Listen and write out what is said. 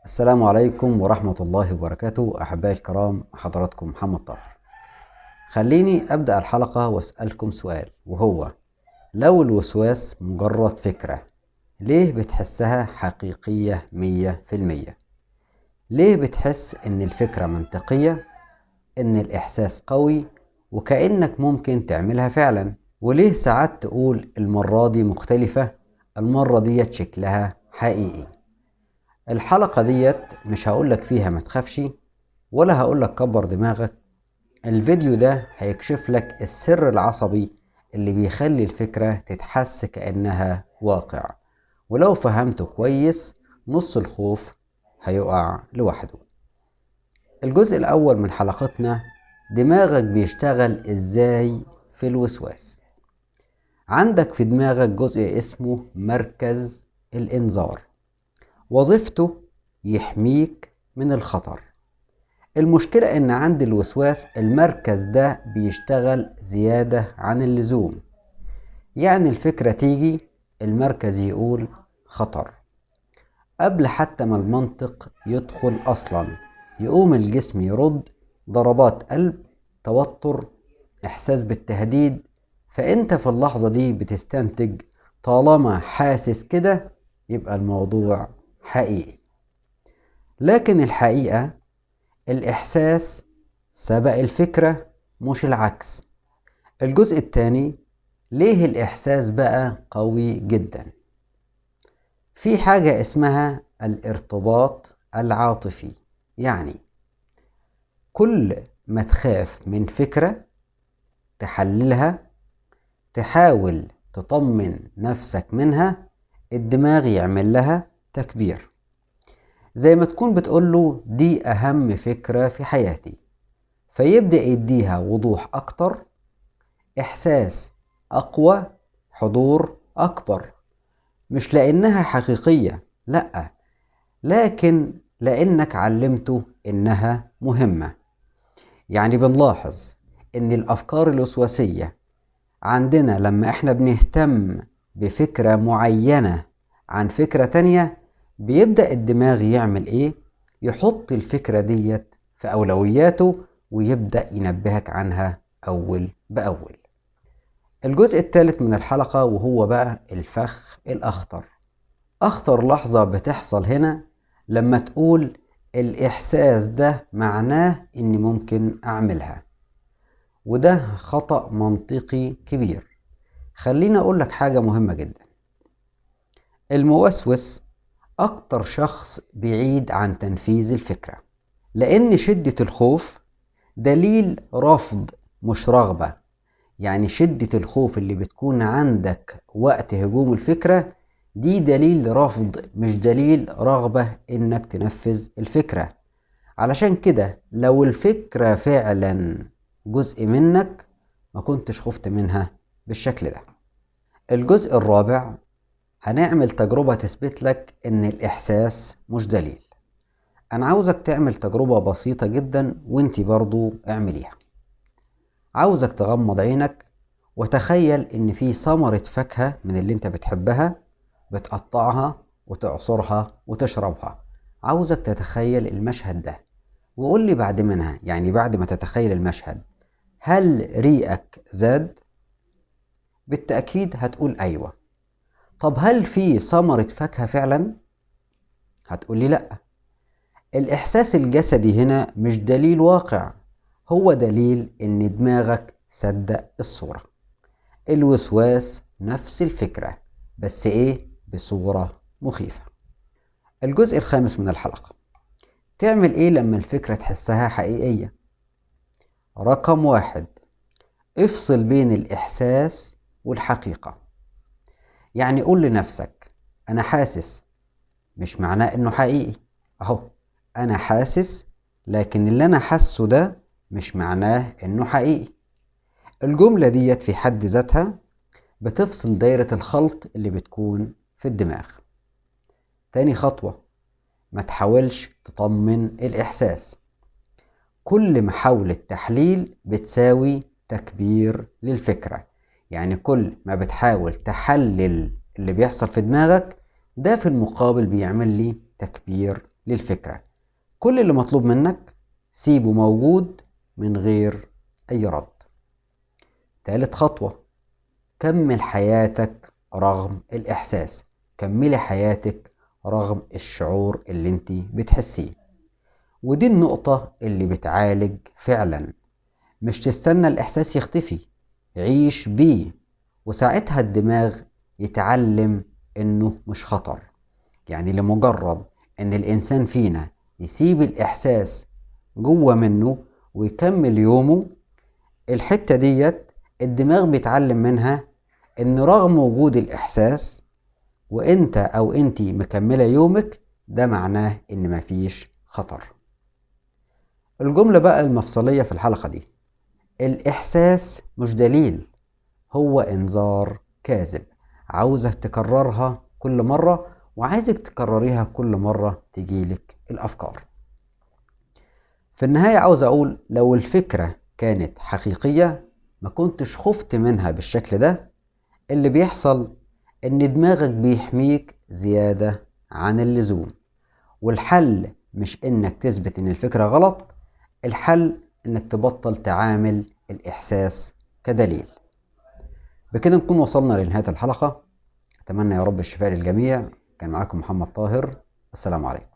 السلام عليكم ورحمة الله وبركاته. أحبائي الكرام، حضراتكم محمد طاهر. خليني أبدأ الحلقة وأسألكم سؤال، وهو: لو الوسواس مجرد فكرة، ليه بتحسها حقيقية 100%؟ ليه بتحس إن الفكرة منطقية، إن الإحساس قوي وكأنك ممكن تعملها فعلا؟ وليه ساعات تقول المرة دي مختلفة، المرة دي شكلها حقيقي؟ الحلقة ديت مش هقولك فيها ما تخافش، ولا هقولك كبر دماغك. الفيديو ده هيكشف لك السر العصبي اللي بيخلي الفكرة تتحس كأنها واقع، ولو فهمته كويس نص الخوف هيقع لوحده. الجزء الأول من حلقتنا: دماغك بيشتغل إزاي في الوسواس. عندك في دماغك جزء اسمه مركز الإنذار، وظيفته يحميك من الخطر. المشكلة ان عند الوسواس المركز ده بيشتغل زيادة عن اللزوم. يعني الفكرة تيجي، المركز يقول خطر، قبل حتى ما المنطق يدخل اصلا يقوم الجسم يرد: ضربات قلب، توتر، احساس بالتهديد. فانت في اللحظة دي بتستنتج: طالما حاسس كده يبقى الموضوع حقيقي. لكن الحقيقة الإحساس سبق الفكرة، مش العكس. الجزء الثاني: ليه الإحساس بقى قوي جدا؟ في حاجة اسمها الارتباط العاطفي. يعني كل ما تخاف من فكرة، تحللها، تحاول تطمن نفسك منها، الدماغ يعمل لها تكبير، زي ما تكون بتقوله دي أهم فكرة في حياتي، فيبدأ يديها وضوح أكتر، إحساس أقوى، حضور أكبر. مش لأنها حقيقية، لأ، لكن لأنك علمته إنها مهمة. يعني بنلاحظ إن الأفكار الوسواسية عندنا لما إحنا بنهتم بفكرة معينة عن فكرة تانية، بيبدأ الدماغ يعمل إيه؟ يحط الفكرة ديت في أولوياته ويبدأ ينبهك عنها أول بأول. الجزء الثالث من الحلقة وهو بقى الفخ الأخطر. أخطر لحظة بتحصل هنا لما تقول الإحساس ده معناه إني ممكن أعملها، وده خطأ منطقي كبير. خليني أقول لك حاجة مهمة جدا: الموسوس أكتر شخص بعيد عن تنفيذ الفكرة، لأن شدة الخوف دليل رفض مش رغبة. يعني شدة الخوف اللي بتكون عندك وقت هجوم الفكرة دي دليل رفض، مش دليل رغبة إنك تنفذ الفكرة. علشان كده لو الفكرة فعلا جزء منك ما كنتش خفت منها بالشكل ده. الجزء الرابع: هنعمل تجربة تثبت لك إن الإحساس مش دليل. أنا عاوزك تعمل تجربة بسيطة جدا وإنتي برضو اعمليها. عاوزك تغمض عينك وتخيل إن في ثمرة فاكهة من اللي إنت بتحبها، بتقطعها وتعصرها وتشربها. عاوزك تتخيل المشهد ده وقول لي بعد منها، يعني بعد ما تتخيل المشهد، هل ريقك زاد؟ بالتأكيد هتقول أيوة. طب هل في ثمرة فاكهة فعلا؟ هتقول لي لأ. الإحساس الجسدي هنا مش دليل واقع، هو دليل إن دماغك صدق الصورة. الوسواس نفس الفكرة، بس إيه؟ بصورة مخيفة. الجزء الخامس من الحلقة: تعمل إيه لما الفكرة تحسها حقيقية؟ رقم 1: افصل بين الإحساس والحقيقة. يعني قول لنفسك: أنا حاسس، مش معناه إنه حقيقي. أهو أنا حاسس، لكن اللي أنا حاسه ده مش معناه إنه حقيقي. الجملة ديت في حد ذاتها بتفصل دايرة الخلط اللي بتكون في الدماغ. تاني خطوة: ما تحاولش تطمن الإحساس. كل محاولة تحليل بتساوي تكبير للفكرة. يعني كل ما بتحاول تحلل اللي بيحصل في دماغك، ده في المقابل بيعمل لي تكبير للفكرة. كل اللي مطلوب منك سيبه موجود من غير أي رد. تالت خطوة، كمل حياتك رغم الإحساس. كملي حياتك رغم الشعور اللي انت بتحسيه. ودي النقطة اللي بتعالج فعلا. مش تستنى الإحساس يختفي، عيش بيه، وساعتها الدماغ يتعلم إنه مش خطر. يعني لمجرد إن الإنسان فينا يسيب الإحساس جوه منه ويكمل يومه، الحتة ديت الدماغ بيتعلم منها إن رغم وجود الإحساس وإنت أو إنتي مكملة يومك، ده معناه إن مفيش خطر. الجملة بقى المفصلية في الحلقة دي: الإحساس مش دليل، هو إنذار كاذب. عاوزك تكررها كل مرة، وعايزك تكرريها كل مرة تجيلك الأفكار. في النهاية عاوز أقول لو الفكرة كانت حقيقية ما كنتش خفت منها بالشكل ده. اللي بيحصل إن دماغك بيحميك زيادة عن اللزوم، والحل مش إنك تثبت إن الفكرة غلط، الحل إنك تبطل تعامل الإحساس كدليل. بكده نكون وصلنا لنهاية الحلقة. أتمنى يا رب الشفاء للجميع. كان معاكم محمد طاهر. السلام عليكم.